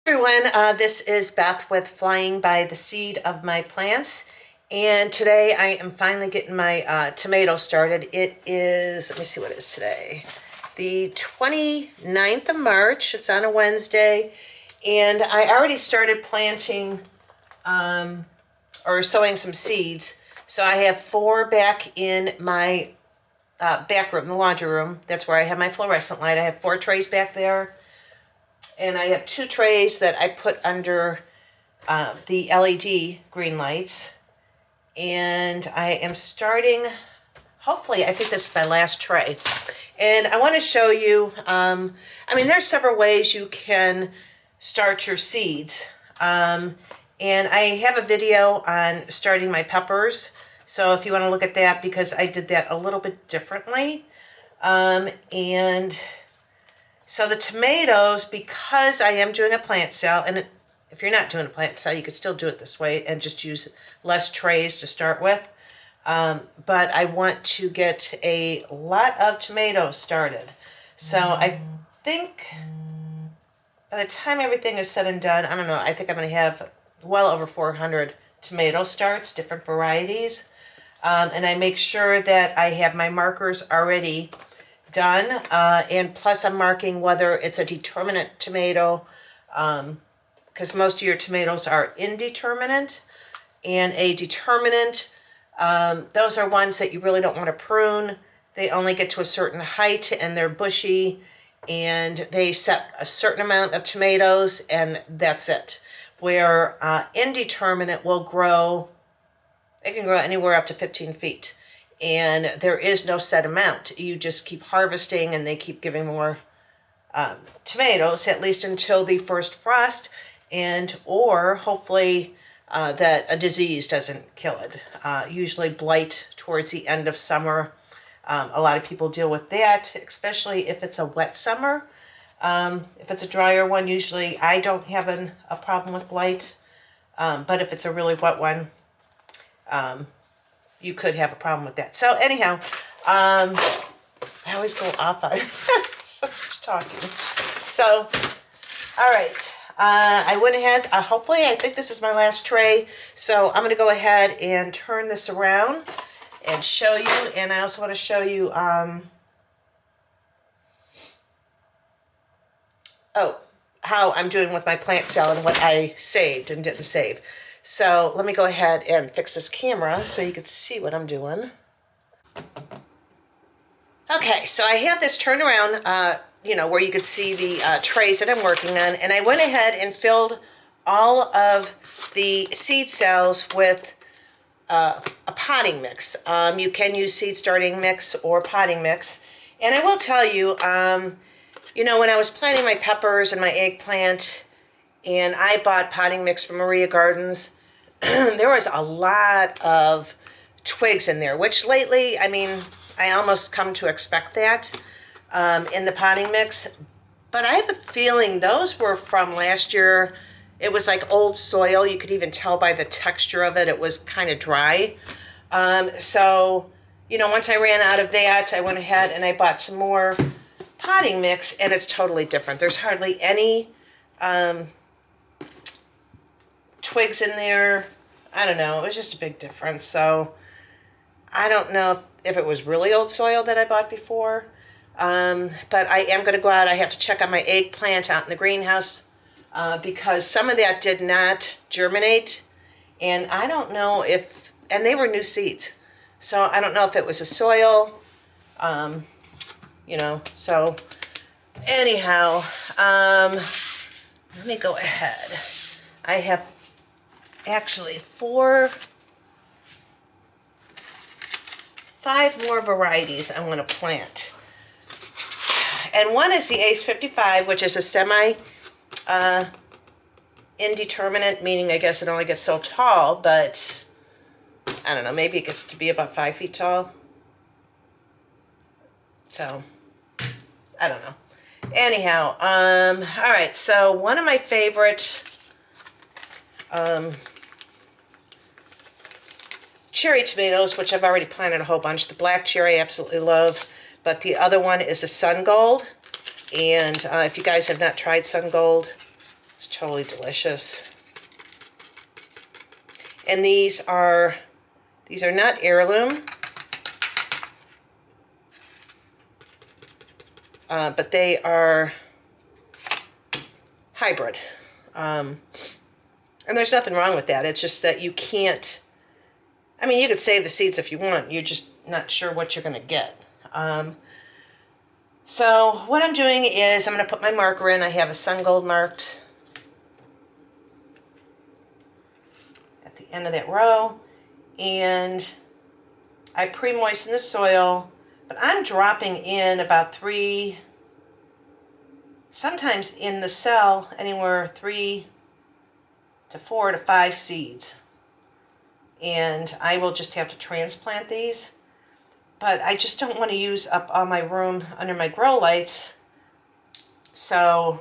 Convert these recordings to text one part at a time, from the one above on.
Everyone, this is Beth with Flying by the Seed of My Plants, and today I am finally getting my tomato started. It is, let me see what it is today, the 29th of March. It's on a Wednesday, and I already started planting or sowing some seeds. So I have 4 back in my back room, the laundry room. That's where I have my fluorescent light. I have 4 trays back there. And I have 2 trays that I put under the LED green lights. And I am starting, hopefully, I think this is my last tray. And I want to show you, there's several ways you can start your seeds. And I have a video on starting my peppers. So if you want to look at that, because I did that a little bit differently. So the tomatoes, because I am doing a plant sale, and if you're not doing a plant sale, you could still do it this way and just use less trays to start with. But I want to get a lot of tomatoes started. So I think by the time everything is said and done, I don't know, I think I'm going to have well over 400 tomato starts, different varieties. And I make sure that I have my markers already done, and plus I'm marking whether it's a determinate tomato, because most of your tomatoes are indeterminate, and a determinate, those are ones that you really don't want to prune. They only get to a certain height and they're bushy, and they set a certain amount of tomatoes and that's it. Where indeterminate will grow, it can grow anywhere up to 15 feet. And there is no set amount. You just keep harvesting and they keep giving more tomatoes, at least until the first frost, or hopefully that a disease doesn't kill it. Usually blight towards the end of summer. A lot of people deal with that, especially if it's a wet summer. If it's a drier one, usually I don't have a problem with blight. But if it's a really wet one, you could have a problem with that. So anyhow, I always go off on so much talking. So, all right. I went ahead, hopefully, I think this is my last tray. So I'm going to go ahead and turn this around and show you. And I also want to show you, how I'm doing with my plant sale and what I saved and didn't save. So let me go ahead and fix this camera so you can see what I'm doing. Okay, so I have this turnaround, where you could see the trays that I'm working on, and I went ahead and filled all of the seed cells with a potting mix. You can use seed starting mix or potting mix. And I will tell you, when I was planting my peppers and my eggplant, and I bought potting mix from Maria Gardens, there was a lot of twigs in there, which lately, I almost come to expect that in the potting mix. But I have a feeling those were from last year. It was like old soil. You could even tell by the texture of it. It was kind of dry. So, once I ran out of that, I went ahead and I bought some more potting mix, and it's totally different. There's hardly any twigs in there. I don't know. It was just a big difference. So I don't know if it was really old soil that I bought before. But I am going to go out. I have to check on my eggplant out in the greenhouse because some of that did not germinate. And I don't know and they were new seeds. So I don't know if it was a soil, so anyhow, let me go ahead. I have actually 5 more varieties I'm going to plant. And one is the Ace 55, which is a semi indeterminate, meaning I guess it only gets so tall, but I don't know, maybe it gets to be about 5 feet tall. So, I don't know. Anyhow, all right, so one of my favorite cherry tomatoes, which I've already planted a whole bunch. The black cherry I absolutely love, but the other one is a Sun Gold. And if you guys have not tried Sun Gold, It's totally delicious. And these are not heirloom, but they are hybrid. And there's nothing wrong with that. It's just that you can't, I mean, you could save the seeds if you want. You're just not sure what you're going to get. So what I'm doing is I'm going to put my marker in. I have a Sun Gold marked at the end of that row. And I pre-moisten the soil. But I'm dropping in about 3, sometimes in the cell, anywhere 3 to 4 to 5 seeds. And I will just have to transplant these. But I just don't want to use up all my room under my grow lights. So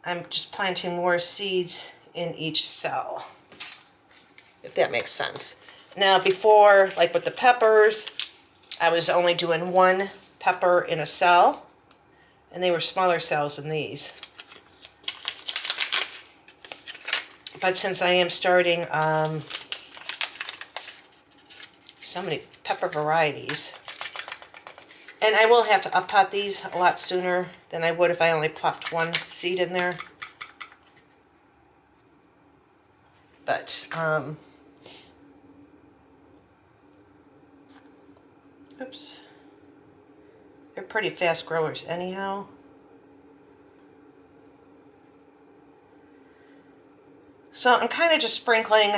I'm just planting more seeds in each cell, if that makes sense. Now before, like with the peppers, I was only doing 1 pepper in a cell, and they were smaller cells than these. But since I am starting so many pepper varieties, and I will have to up-pot these a lot sooner than I would if I only plopped 1 seed in there. But, oops. They're pretty fast growers anyhow. So I'm kind of just sprinkling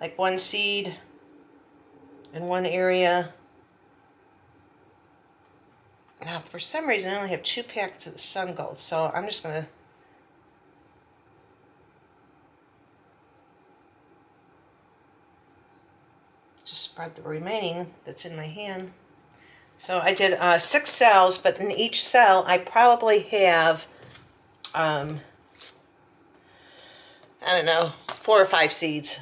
like 1 seed in one area. Now for some reason I only have 2 packets of the Sun Gold, so I'm just going to just spread the remaining that's in my hand. So I did 6 cells, but in each cell I probably have, I don't know, 4 or 5 seeds.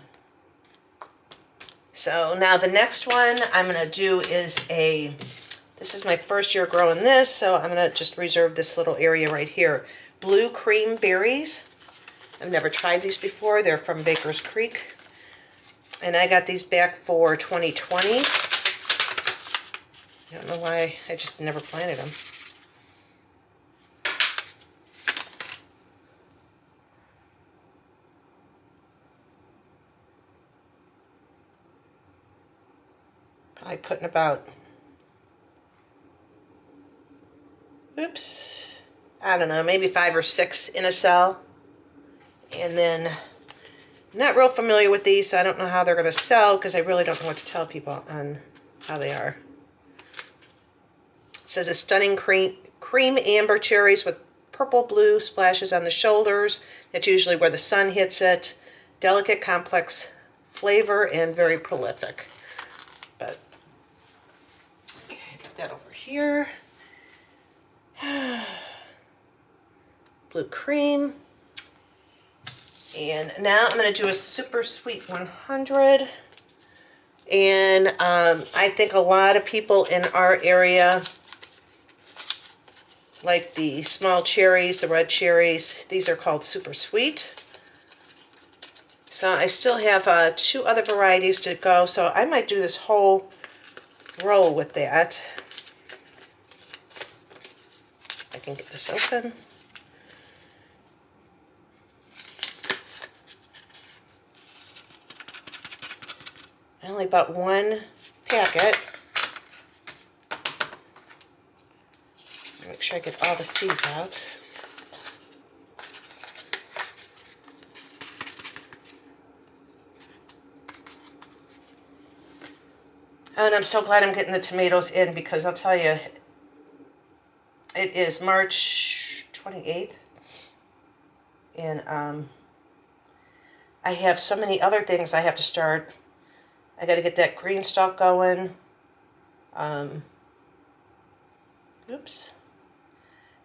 So now the next one I'm going to do is this is my first year growing this, so I'm going to just reserve this little area right here. Blue cream berries. I've never tried these before. They're from Baker's Creek. And I got these back for 2020. I don't know why, I just never planted them. Probably putting about, oops, I don't know, maybe 5 or 6 in a cell. And then, I'm not real familiar with these, so I don't know how they're going to sell, because I really don't know what to tell people on how they are. It says a stunning cream amber cherries with purple blue splashes on the shoulders. That's usually where the sun hits it. Delicate, complex flavor and very prolific. But okay, put that over here. Blue cream. And now I'm going to do a super sweet 100. And I think a lot of people in our area like the small cherries, the red cherries. These are called super sweet. So I still have 2 other varieties to go, so I might do this whole roll with that. I can get this open. I only bought 1 packet. Make sure I get all the seeds out. And I'm so glad I'm getting the tomatoes in, because I'll tell you, it is March 28th. And I have so many other things I have to start. I got to get that green stalk going. Oops.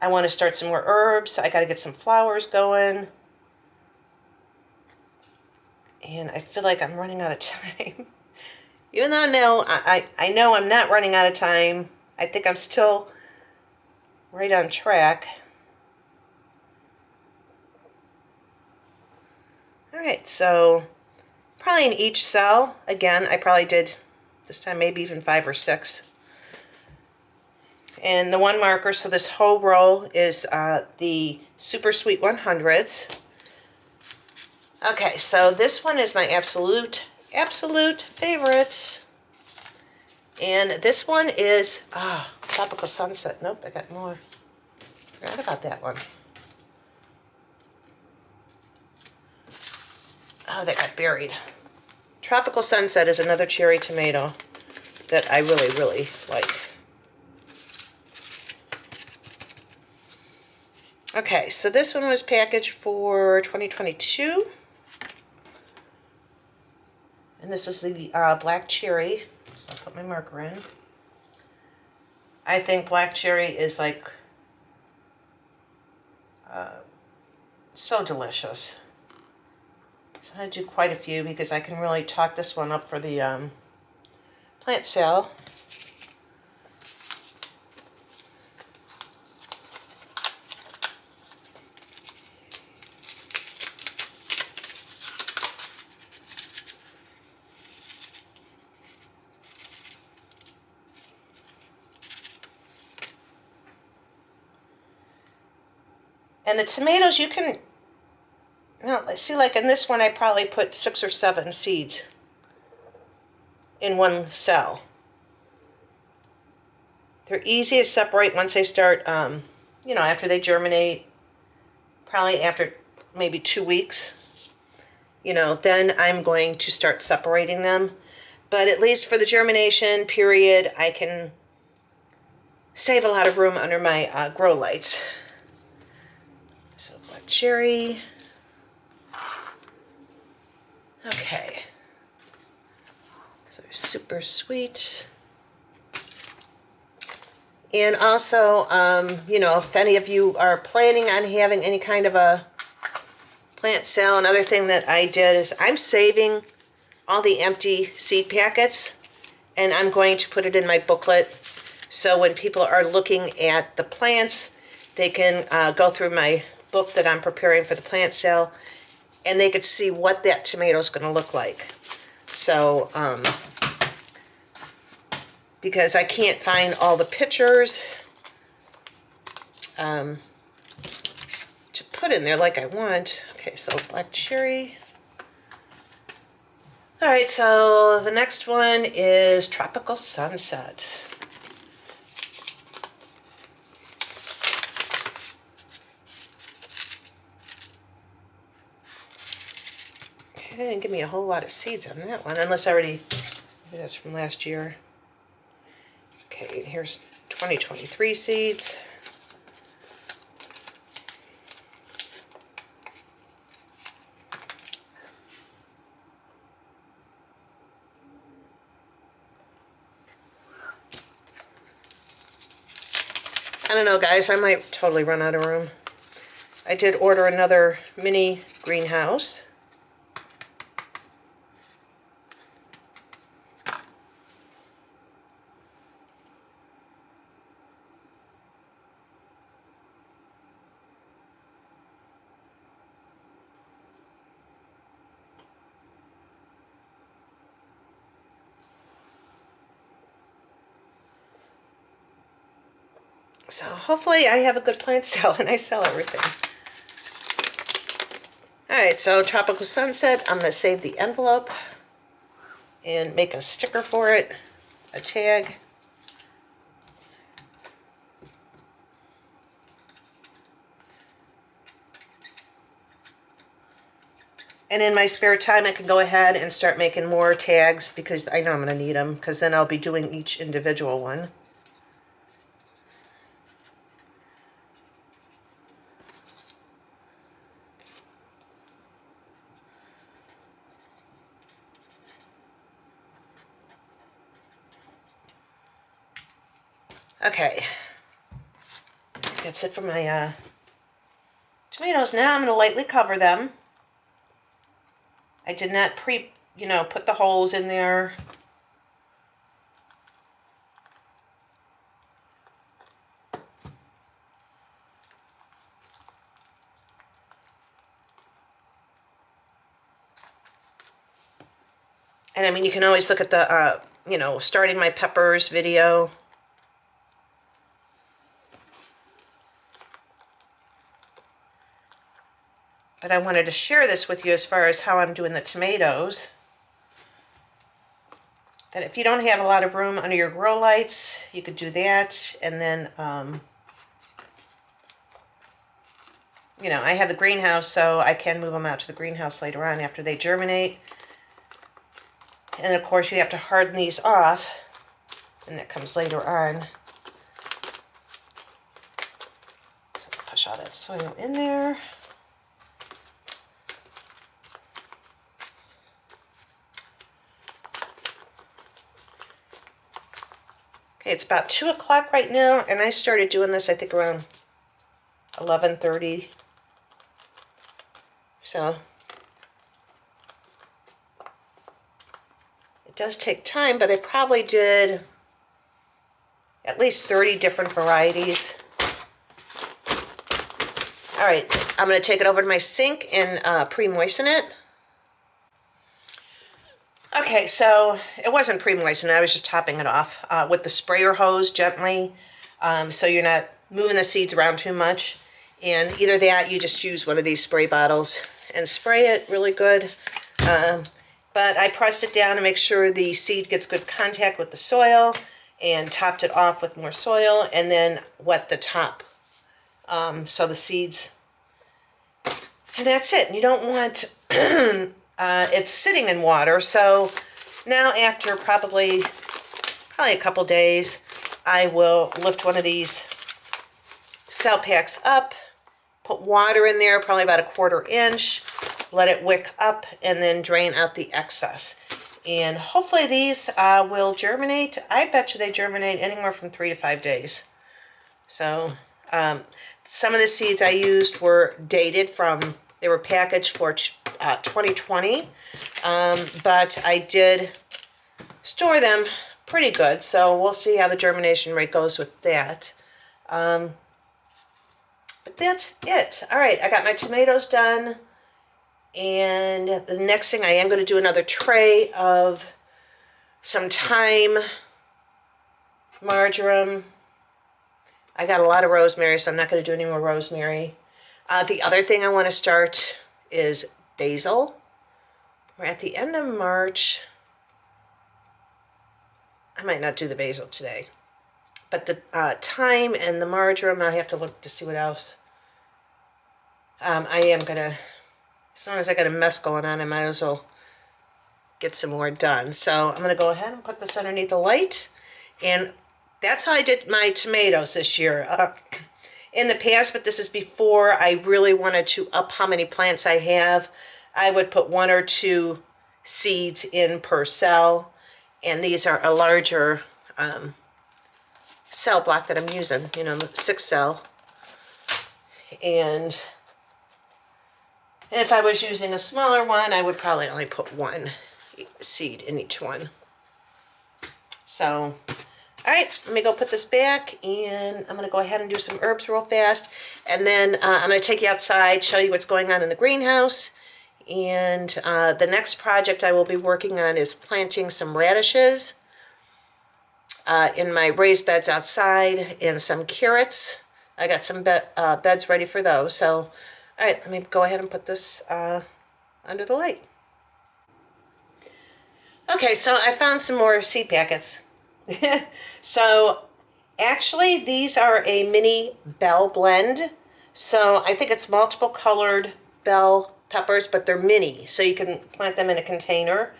I want to start some more herbs. I got to get some flowers going. And I feel like I'm running out of time. Even though I know I'm not running out of time, I think I'm still right on track. right, so probably in each cell, again, I probably did this time maybe even 5 or 6. And the one marker, so this whole row is the Super Sweet 100s. Okay, so this one is my absolute favorite. And this one is Tropical Sunset. Nope, I got more. Forgot about that one. Oh, that got buried. Tropical Sunset is another cherry tomato that I really, really like. Okay, so this one was packaged for 2022. And this is the black cherry. So I'll put my marker in. I think black cherry is like so delicious. So I do quite a few because I can really talk this one up for the plant sale. And the tomatoes you can, see, like in this one I probably put 6 or 7 seeds in one cell. They're easy to separate once they start, after they germinate, probably after maybe 2 weeks. Then I'm going to start separating them. But at least for the germination period, I can save a lot of room under my grow lights. So black cherry. Okay. So super sweet. And also, if any of you are planning on having any kind of a plant sale, another thing that I did is I'm saving all the empty seed packets and I'm going to put it in my booklet. So when people are looking at the plants, they can go through my book that I'm preparing for the plant sale and they could see what that tomato is going to look like. So, because I can't find all the pictures to put in there like I want. Okay, so black cherry. All right, so the next one is Tropical Sunset. Okay, they didn't give me a whole lot of seeds on that one, unless maybe that's from last year. Okay, here's 2023 seeds. I don't know, guys, I might totally run out of room. I did order another mini greenhouse. So hopefully I have a good plant sale and I sell everything. Alright, so Tropical Sunset, I'm going to save the envelope and make a sticker for it, a tag. And in my spare time I can go ahead and start making more tags because I know I'm going to need them because then I'll be doing each individual one. Okay, that's it for my tomatoes. Now I'm going to lightly cover them. I did not put the holes in there. And I mean, you can always look at the, starting my peppers video. But I wanted to share this with you as far as how I'm doing the tomatoes. That if you don't have a lot of room under your grow lights, you could do that. And then, I have the greenhouse, so I can move them out to the greenhouse later on after they germinate. And of course, you have to harden these off, and that comes later on. So push all that soil in there. Okay, it's about 2 o'clock right now, and I started doing this, I think, around 11:30. So it does take time, but I probably did at least 30 different varieties. All right, I'm going to take it over to my sink and pre-moisten it. Okay, so it wasn't pre-moistened. I was just topping it off with the sprayer hose gently, so you're not moving the seeds around too much. And either that, you just use one of these spray bottles and spray it really good. But I pressed it down to make sure the seed gets good contact with the soil, and topped it off with more soil, and then wet the top. So the seeds, and that's it. You don't want it's sitting in water. So now after probably a couple days, I will lift one of these cell packs up, put water in there, probably about 1/4 inch, let it wick up, and then drain out the excess. And hopefully these will germinate. I bet you they germinate anywhere from 3 to 5 days. So some of the seeds I used were dated from, they were packaged for 2020, but I did store them pretty good. So we'll see how the germination rate goes with that. But that's it. All right, I got my tomatoes done. And the next thing, I am going to do another tray of some thyme, marjoram. I got a lot of rosemary, so I'm not going to do any more rosemary. The other thing I want to start is basil. We're at the end of March. I might not do the basil today. But the thyme and the marjoram, I have to look to see what else. I am going to, as long as I got a mess going on, I might as well get some more done. So I'm going to go ahead and put this underneath the light. And that's how I did my tomatoes this year. In the past, but this is before I really wanted to up how many plants I have, I would put 1 or 2 seeds in per cell. And these are a larger cell block that I'm using, the 6 cell. And if I was using a smaller one, I would probably only put 1 seed in each one. So, all right, let me go put this back, and I'm going to go ahead and do some herbs real fast. And then I'm going to take you outside, show you what's going on in the greenhouse. And the next project I will be working on is planting some radishes in my raised beds outside, and some carrots. I got some beds ready for those. So, all right, let me go ahead and put this under the light. Okay, so I found some more seed packets. So actually these are a mini bell blend. So I think it's multiple colored bell peppers, but they're mini, so you can plant them in a container.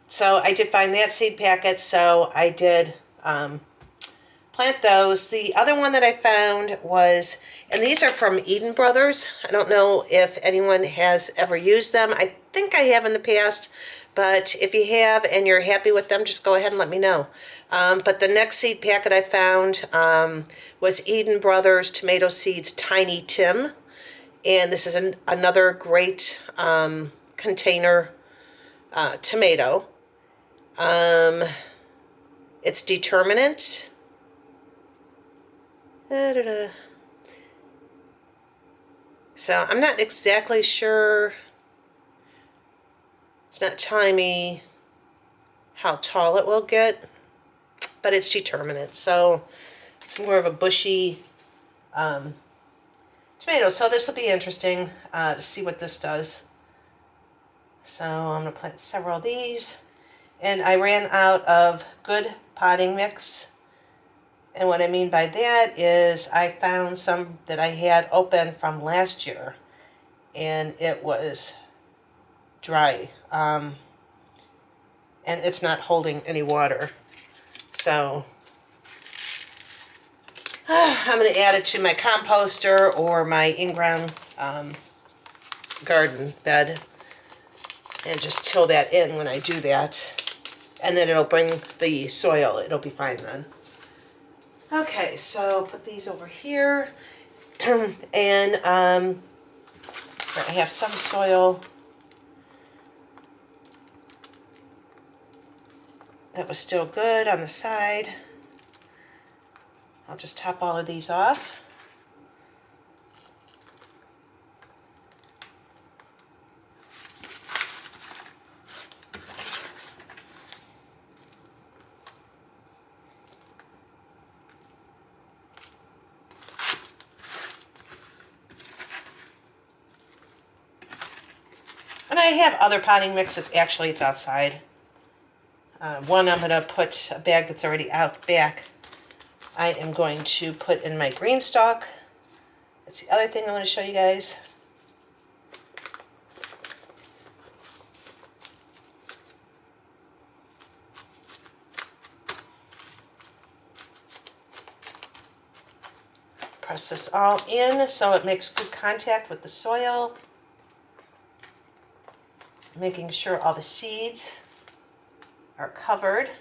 So I did find that seed packet, so I did plant those. The other one that I found was, and these are from Eden Brothers. I don't know if anyone has ever used them. I think I have in the past, but if you have and you're happy with them, just go ahead and let me know. But the next seed packet I found was Eden Brothers Tomato Seeds Tiny Tim. And this is another great container tomato. It's determinant. So I'm not exactly sure. It's not telling me how tall it will get, but it's determinate. So it's more of a bushy tomato. So this will be interesting to see what this does. So I'm going to plant several of these. And I ran out of good potting mix. And what I mean by that is I found some that I had open from last year. And it was dry. And it's not holding any water. So I'm going to add it to my composter or my in-ground garden bed and just till that in when I do that. And then it'll bring the soil. It'll be fine then. Okay, so put these over here. And I have some soil that was still good on the side. I'll just top all of these off. And I have other potting mix. It's outside. One I'm going to put a bag that's already out back. I am going to put in my green stalk. That's the other thing I want to show you guys. Press this all in so it makes good contact with the soil. Making sure all the seeds are covered.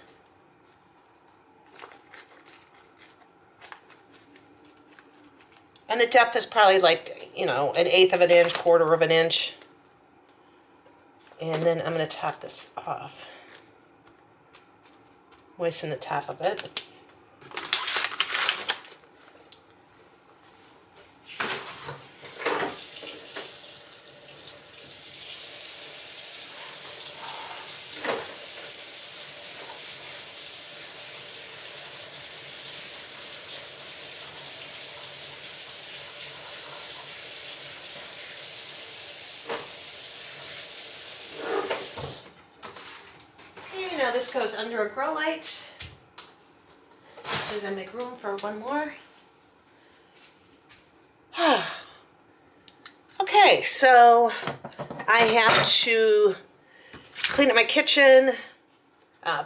And the depth is probably like, you know, 1/8 of an inch, 1/4 of an inch. And then I'm going to top this off. Moisten the top of it. Now this goes under a grow light. As soon as I make room for one more. Okay, so I have to clean up my kitchen,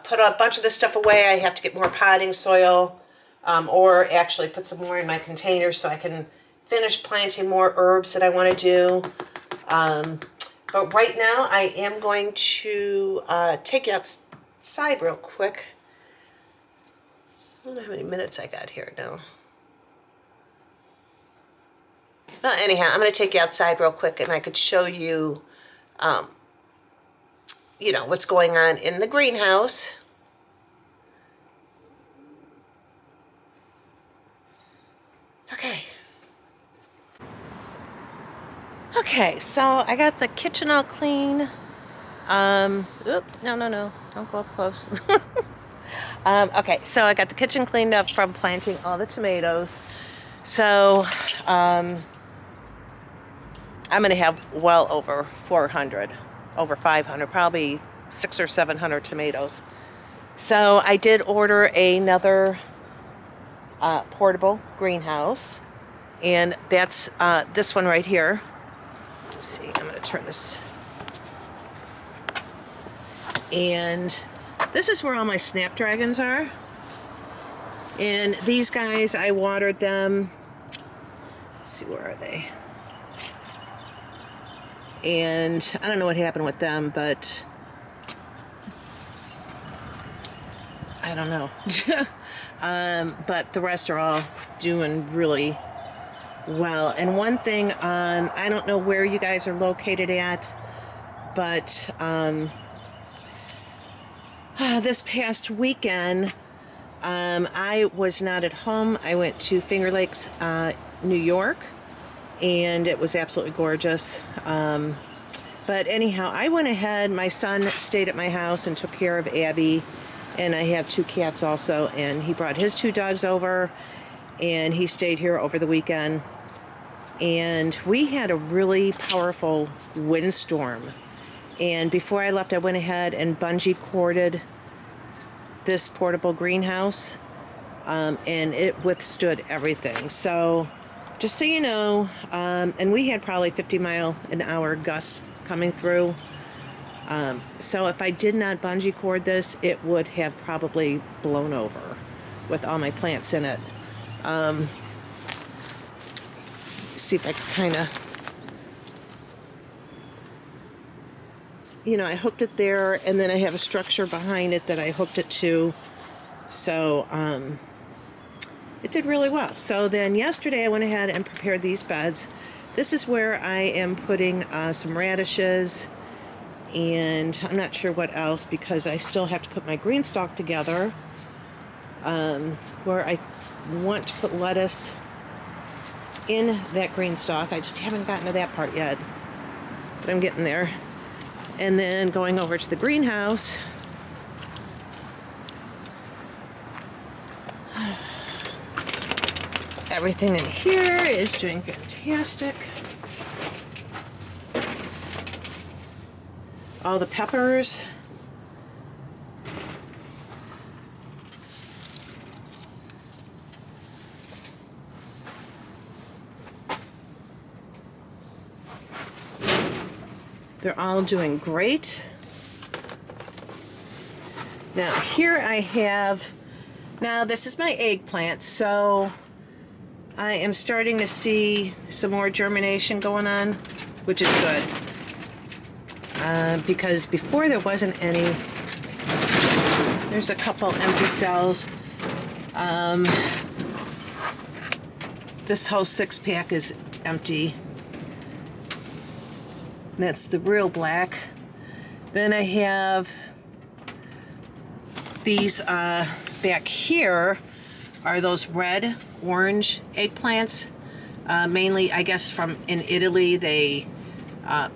put a bunch of this stuff away. I have to get more potting soil, or actually put some more in my container so I can finish planting more herbs that I want to do. But right now I am going to take you outside real quick. I don't know how many minutes I got here now. Well, anyhow, I'm going to take you outside real quick and I could show you, you know, what's going on in the greenhouse. Okay. Okay, so I got the kitchen all clean. No, don't go up close. Okay, so I got the kitchen cleaned up from planting all the tomatoes. So I'm going to have well over 400, over 500, probably 600 or 700 tomatoes. So I did order another portable greenhouse, and that's this one right here. Let's see, I'm going to turn this. And this is where all my snapdragons are. And these guys, I watered them. Let's see, where are they? And I don't know what happened with them, but I don't know. But the rest are all doing really well. And one thing, I don't know where you guys are located at, but this past weekend, I was not at home. I went to Finger Lakes, New York, and it was absolutely gorgeous. But anyhow, I went ahead. My son stayed at my house and took care of Abby. And I have 2 cats also. And he brought his 2 dogs over. And he stayed here over the weekend. And we had a really powerful windstorm. And before I left, I went ahead and bungee corded this portable greenhouse. And it withstood everything. So just so you know, and we had probably 50-mile-an-hour gusts coming through. So if I did not bungee cord this, it would have probably blown over with all my plants in it. See if I can kind of, you know, I hooked it there, and then I have a structure behind it that I hooked it to. So it did really well. So then yesterday I went ahead and prepared these beds. This is where I am putting some radishes, and I'm not sure what else because I still have to put my green stalk together, where I want to put lettuce in that green stalk. I just haven't gotten to that part yet, but I'm getting there. And then going over to the greenhouse, everything in here is doing fantastic. All the peppers. They're all doing great. Now here I have, now this is my eggplant, so I am starting to see some more germination going on, which is good. Because before there wasn't any. There's a couple empty cells. This whole 6-pack is empty. That's the real black. Then I have these back here are those red, orange eggplants. Mainly, I guess, from in Italy, they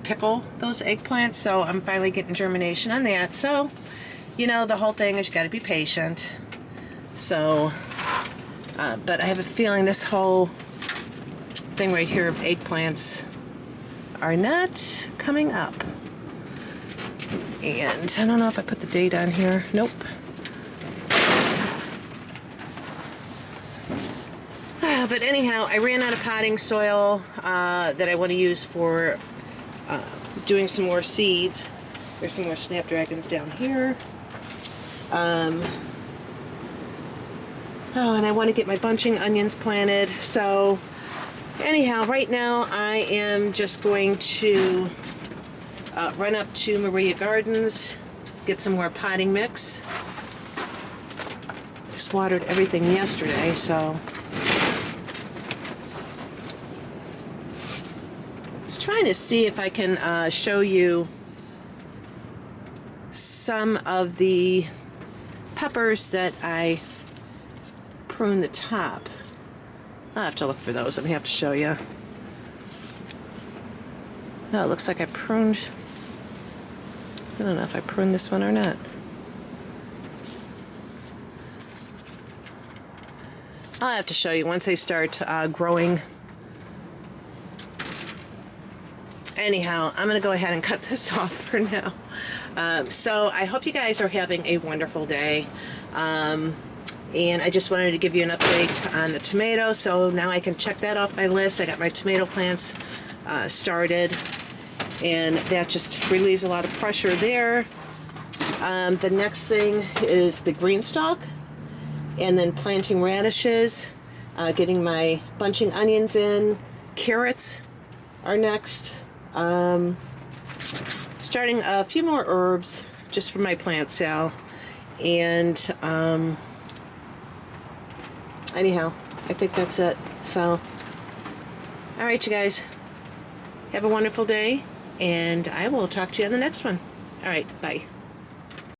pickle those eggplants. So I'm finally getting germination on that. So, you know, the whole thing is you got to be patient. So, but I have a feeling this whole thing right here of eggplants are not coming up. And I don't know if I put the date on here. Nope. But anyhow, I ran out of potting soil that I want to use for doing some more seeds. There's some more snapdragons down here. Oh, and I want to get my bunching onions planted. So anyhow, right now I am just going to run up to Maria Gardens, get some more potting mix. Just watered everything yesterday, so just trying to see if I can show you some of the peppers that I pruned the top. I'll have to look for those. I'm gonna have to show you. Oh, it looks like I pruned. I don't know if I pruned this one or not. I'll have to show you once they start growing. Anyhow, I'm going to go ahead and cut this off for now. So I hope you guys are having a wonderful day. And I just wanted to give you an update on the tomato. So now I can check that off my list. I got my tomato plants started. And that just relieves a lot of pressure there. The next thing is the green stalk. And then planting radishes. Getting my bunching onions in. Carrots are next. Starting a few more herbs just for my plant sale. And anyhow, I think that's it. So, all right, you guys, have a wonderful day, and I will talk to you on the next one. All right, bye.